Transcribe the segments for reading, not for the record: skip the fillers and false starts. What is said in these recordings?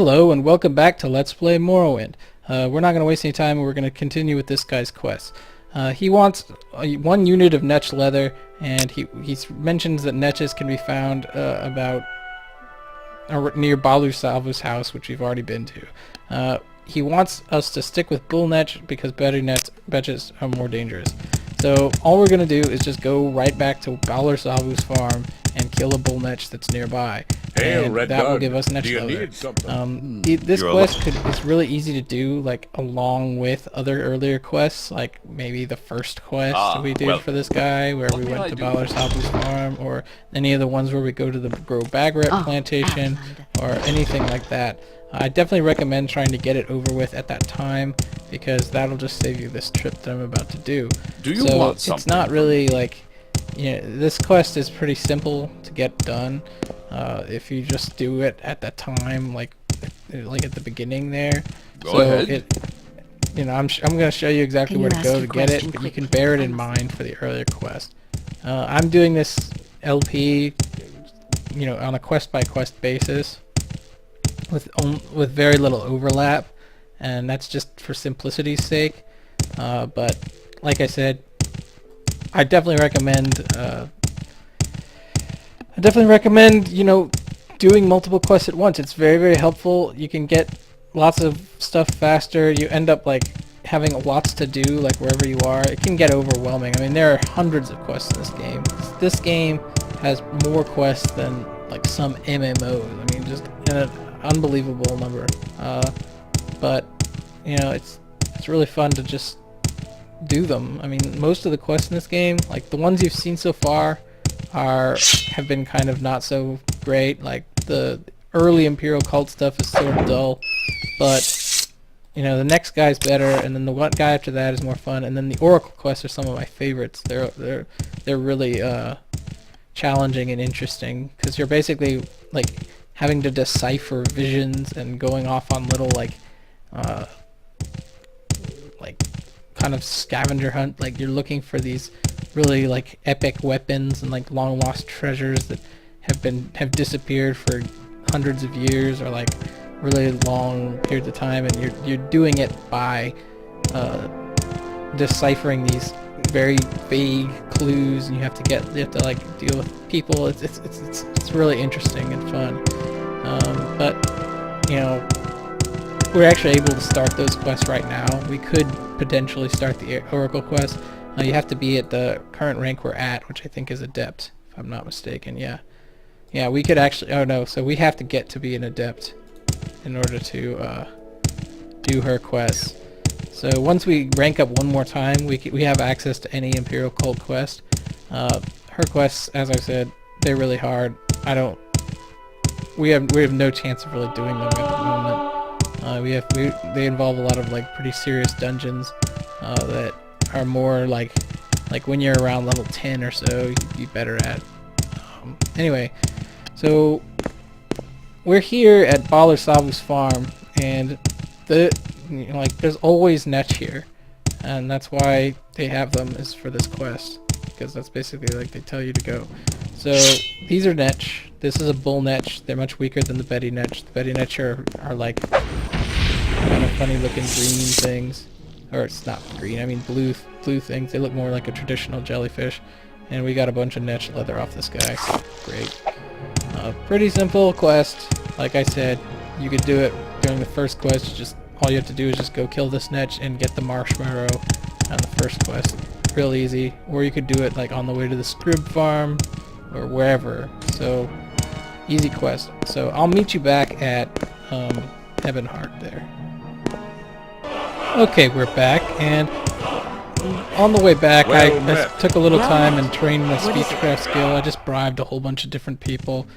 Hello and welcome back to Let's Play Morrowind. We're not going to waste any time. We're going to continue with this guy's quest. He wants 1 unit of Netch leather, and he mentions that Netches can be found about near Balu Salva's house, which we've already been to. He wants us to stick with bull Netch because better Netches are more dangerous. So all we're going to do is just go right back to Balu Salva's farm and kill a bull Netch that's nearby. And that will give us Netch leather. This quest is really easy to do, like along with other earlier quests, like maybe the first quest we did for this guy, where we went to Balu Salva's farm, or any of the ones where we go to the Grow Bagrat plantation, or anything like that. I definitely recommend trying to get it over with at that time, because that'll just save you this trip that I'm about to do. Do you want something? It's not really like, you know, this quest is pretty simple to get done if you just do it at that time, like at the beginning there. Go ahead. I'm going to show you exactly where to go to get it, but you can bear it in mind for the earlier quest. I'm doing this LP, on a quest by quest basis, with very little overlap, and that's just for simplicity's sake. But like I said, I definitely recommend doing multiple quests at once. It's very, very helpful. You can get lots of stuff faster. You end up like having lots to do, like wherever you are. It can get overwhelming. I mean, there are hundreds of quests in this game. This game has more quests than like some MMOs. I mean, just an unbelievable number. But it's really fun to just do them. I mean, most of the quests in this game, like the ones you've seen so far, have been kind of not so great. Like the early Imperial Cult stuff is sort of dull, but the next guy's better, and then the one guy after that is more fun, and then the Oracle quests are some of my favorites. They're really challenging and interesting, because you're basically like having to decipher visions and going off on little like kind of scavenger hunt. Like you're looking for these really like epic weapons and like long lost treasures that have disappeared for hundreds of years, or like really long periods of time, and you're doing it by deciphering these very vague clues, and you have to like deal with people. It's really interesting and fun. But we're actually able to start those quests right now. We could potentially start the Oracle quest. You have to be at the current rank we're at, which I think is Adept, if I'm not mistaken. Yeah, we could actually... Oh no, so we have to get to be an Adept in order to do her quests. So once we rank up one more time, we have access to any Imperial Cult quest. Her quests, as I said, they're really hard. We have no chance of really doing them at the moment. They involve a lot of like pretty serious dungeons that are more like when you're around level 10 or so, you'd be better at. Anyway, so we're here at Balu Salva's farm, and there's always Netch here, and that's why they have them, is for this quest, because that's basically like they tell you to go. So these are Netch. This is a bull Netch. They're much weaker than the Betty Netch. The Betty Netch are like kind of funny looking green things, or it's not green, I mean blue things. They look more like a traditional jellyfish, and we got a bunch of Netch leather off this guy. Great. Pretty simple quest. Like I said, you could do it during the first quest. Just all you have to do is just go kill this Netch and get the marshmallow on the first quest. Real easy. Or you could do it like on the way to the Scrib farm or wherever. So easy quest. So I'll meet you back at Ebonheart there. Okay, we're back, and on the way back, I took a little time and trained my speechcraft skill. I just bribed a whole bunch of different people.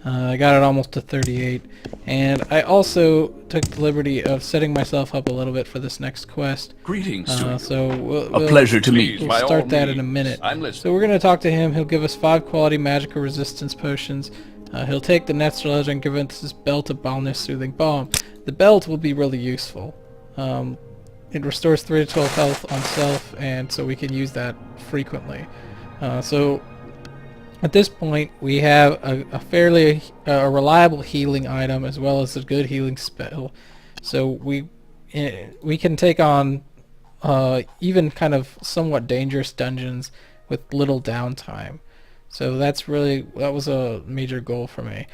I got it almost to 38, and I also took the liberty of setting myself up a little bit for this next quest. Greetings so a pleasure to meet you. We'll start that in a minute. So we're going to talk to him. He'll give us 5 quality magical resistance potions. He'll take the Netch leather and give us this belt of Balness Soothing Balm. The belt will be really useful. It restores 3 to 12 health on self, and so we can use that frequently. So At this point, we have a fairly reliable healing item as well as a good healing spell. So we can take on even kind of somewhat dangerous dungeons with little downtime. So that was a major goal for me.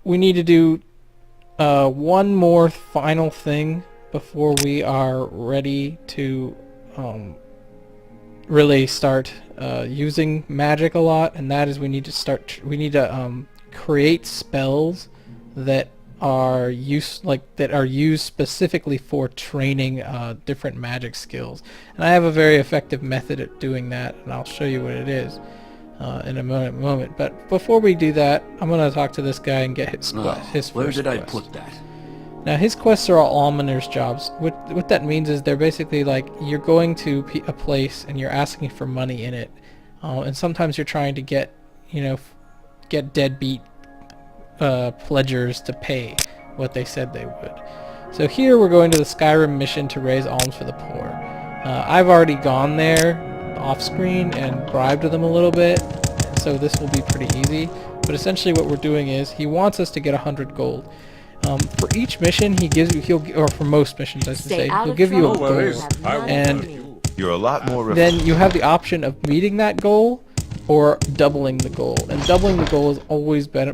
We need to do one more final thing before we are ready to really start using magic a lot, and that is we need to create spells that are used specifically for training different magic skills. And I have a very effective method at doing that, and I'll show you what it is in a moment. But before we do that, I'm going to talk to this guy and get his quest. Where did I put that? Now his quests are all Almoner's jobs. What that means is they're basically like you're going to a place and you're asking for money in it, and sometimes you're trying to get deadbeat pledgers to pay what they said they would. So here we're going to the Skyrim mission to raise alms for the poor. I've already gone there off screen and bribed them a little bit, so this will be pretty easy. But essentially what we're doing is he wants us to get 100 gold. For each mission or for most missions I should say, he'll give you a goal, and You're a lot more then you have the option of meeting that goal or doubling the goal. And doubling the goal is always better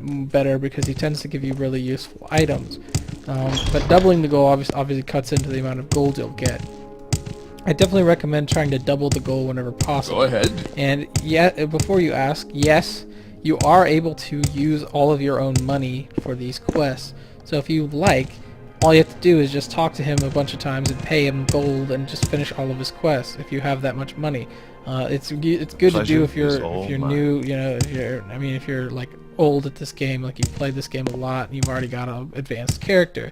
because he tends to give you really useful items. But doubling the goal obviously cuts into the amount of gold you'll get. I definitely recommend trying to double the goal whenever possible. Go ahead. And before you ask, yes, you are able to use all of your own money for these quests. So if you like, all you have to do is just talk to him a bunch of times and pay him gold and just finish all of his quests if you have that much money. It's good to do if you're new, if you're like old at this game, like you've played this game a lot and you've already got an advanced character.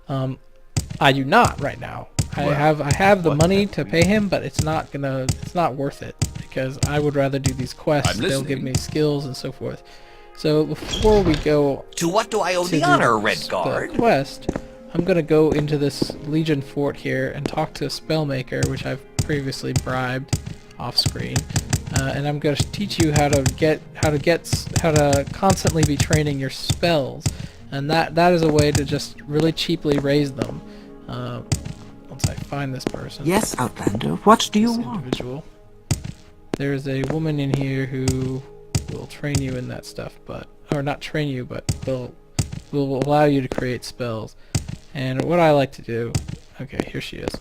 I do not right now. I have the money to pay him, but it's not worth it because I would rather do these quests. They'll give me skills and so forth. So before we go to what do I owe the honor, Red Guard? Quest, I'm gonna go into this Legion fort here and talk to a spellmaker, which I've previously bribed off screen, and I'm gonna teach you how to constantly be training your spells, and that is a way to just really cheaply raise them. Once I find this person. Yes, Outlander. What do you want? Individual. There's a woman in here who will train you in that stuff, or not train you, but will allow you to create spells. And what I like to do, okay, here she is.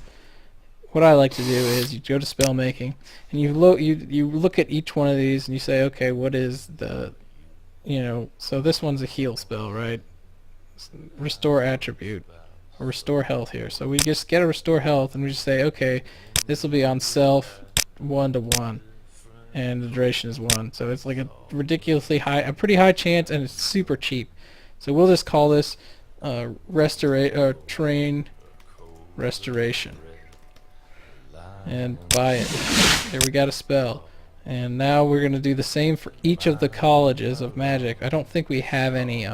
What I like to do is you go to spell making, and you look at each one of these, and you say, okay, what is the, so this one's a heal spell, right? Restore attribute, or restore health here. So we just get a restore health, and we just say, okay, this will be on self 1 to 1. And the duration is 1, so it's like a pretty high chance, and it's super cheap. So we'll just call this train restoration, and buy it. There we got a spell, and now we're gonna do the same for each of the colleges of magic. I don't think we have any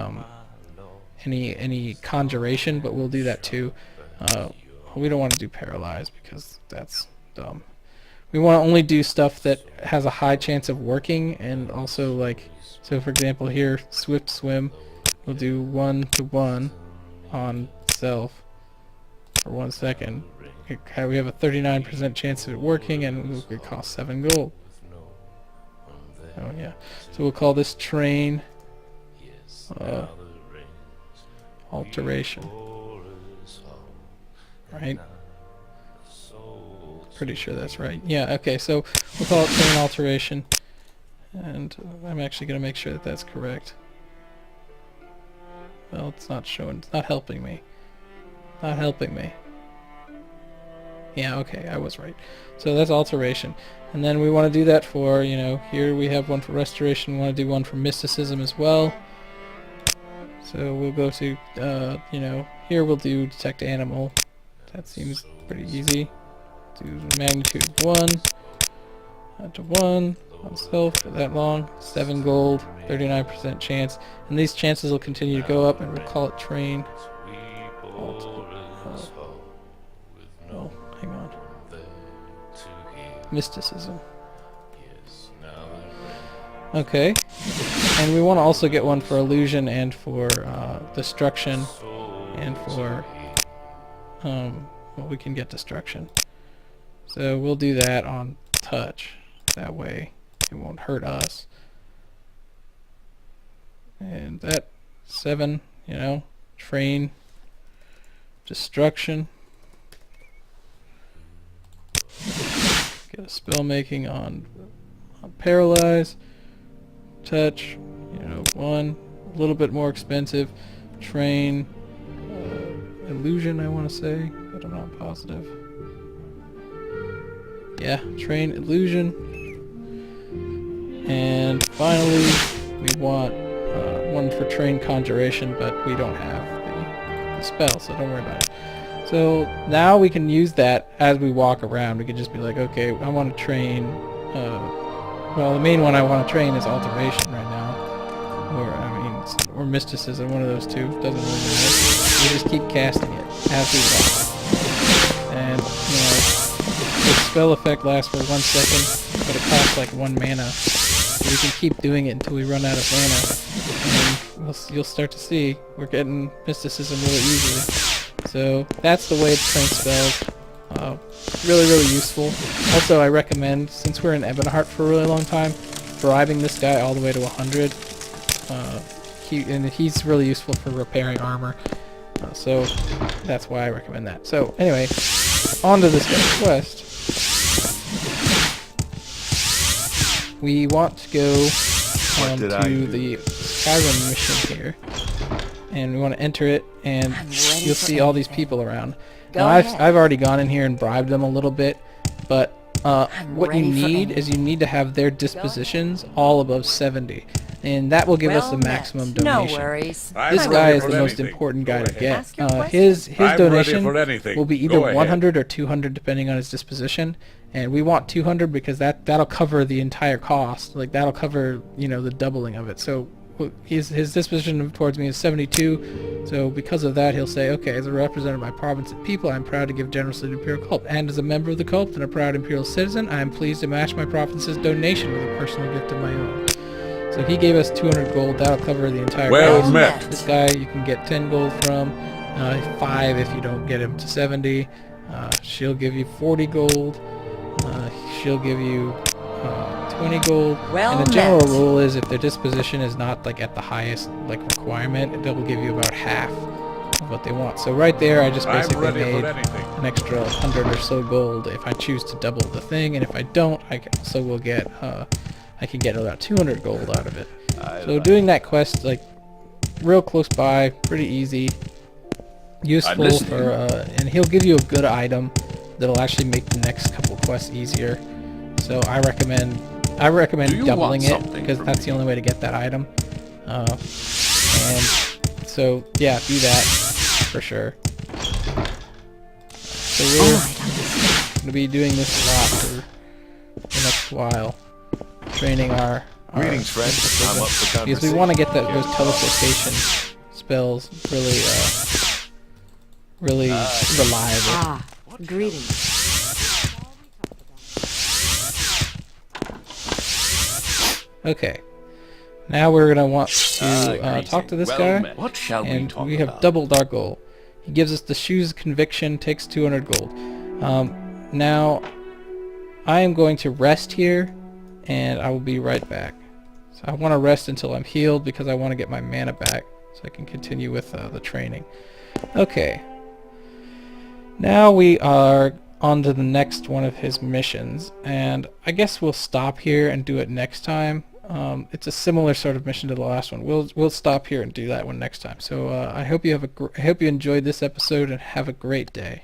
conjuration, but we'll do that too. We don't want to do paralyze because that's dumb. We want to only do stuff that has a high chance of working, and also so for example here, Swift Swim, we'll do 1 to 1 on self for 1 second. We have a 39% chance of it working, and it costs 7 gold. Oh yeah, so we'll call this train Alteration. Right? Pretty sure that's right. Yeah, okay, so we'll call it train Alteration, and I'm actually going to make sure that that's correct. Well, it's not showing, it's not helping me. Not helping me. Yeah, okay, I was right. So that's Alteration. And then we want to do that for, here we have one for Restoration, we want to do one for Mysticism as well. So we'll go to, here we'll do Detect Animal. That seems pretty easy. Do magnitude 1 to 1 on self for that long. 7 gold, 39% chance, and these chances will continue to go up, and we'll call it train. Hang on. Mysticism. Okay. And we want to also get one for illusion and for destruction and for well, we can get destruction. So we'll do that on touch. That way it won't hurt us. And that 7, you know, train, destruction. Get a spell making on paralyze, touch, you know, 1, a little bit more expensive, train, illusion I want to say, but I'm not positive. Yeah, train, illusion, and finally we want one for train conjuration, but we don't have the spell, so don't worry about it. So now we can use that as we walk around. We can just be like, okay, I want to train, well, the main one I want to train is Alteration right now, or Mysticism, one of those two, doesn't really matter. We just keep casting it as we walk. And, you know, the spell effect lasts for 1 second, but it costs like 1 mana. So we can keep doing it until we run out of mana. And you'll start to see we're getting Mysticism really easily. So that's the way to train spells. Really, really useful. Also, I recommend, since we're in Ebonheart for a really long time, driving this guy all the way to 100. And he's really useful for repairing armor. So that's why I recommend that. So anyway, on to this guy's quest. We want to go to the Skyrim mission here. And we want to enter it, and you'll see all these people around. Now I've already gone in here and bribed them a little bit, but what you need is you need to have their dispositions all above 70, and that will give us the maximum donation. No worries. This guy is the most important guy to get. His donation will be either 100 or 200 depending on his disposition, and we want 200 because that'll cover the entire cost. Like that'll cover, you know, the doubling of it. So his disposition towards me is 72, so because of that he'll say, okay, as a representative of my province and people, I am proud to give generously to Imperial Cult, and as a member of the cult and a proud Imperial citizen, I am pleased to match my province's donation with a personal gift of my own. So he gave us 200 gold, that'll cover the entire cost. This guy you can get 10 gold from, 5 if you don't get him to 70, she'll give you 40 gold, she'll give you 20 gold, and the general rule is if their disposition is not like at the highest like requirement, they'll give you about half of what they want. So right there I just basically made an extra 100 or so gold if I choose to double the thing, and if I don't, I also will get I can get about 200 gold out of it. So doing that quest, like real close by, pretty easy, useful for and he'll give you a good item that'll actually make the next couple quests easier. So I recommend doubling it because that's the only way to get that item. And so yeah, do that for sure. So we're going to be doing this a lot for the next while, training our Greetings, friend. I'm up for conversation. because we want to get those teleportation spells really reliable. Greetings. Okay, now we're going to want to talk to this guy, What shall we and talk we have about? doubled our goal. He gives us the Shoes Conviction, takes 200 gold. Now, I am going to rest here, and I will be right back. So I want to rest until I'm healed because I want to get my mana back so I can continue with the training. Okay, now we are on to the next one of his missions, and I guess we'll stop here and do it next time. It's a similar sort of mission to the last one. We'll stop here and do that one next time. So I hope you enjoyed this episode and have a great day.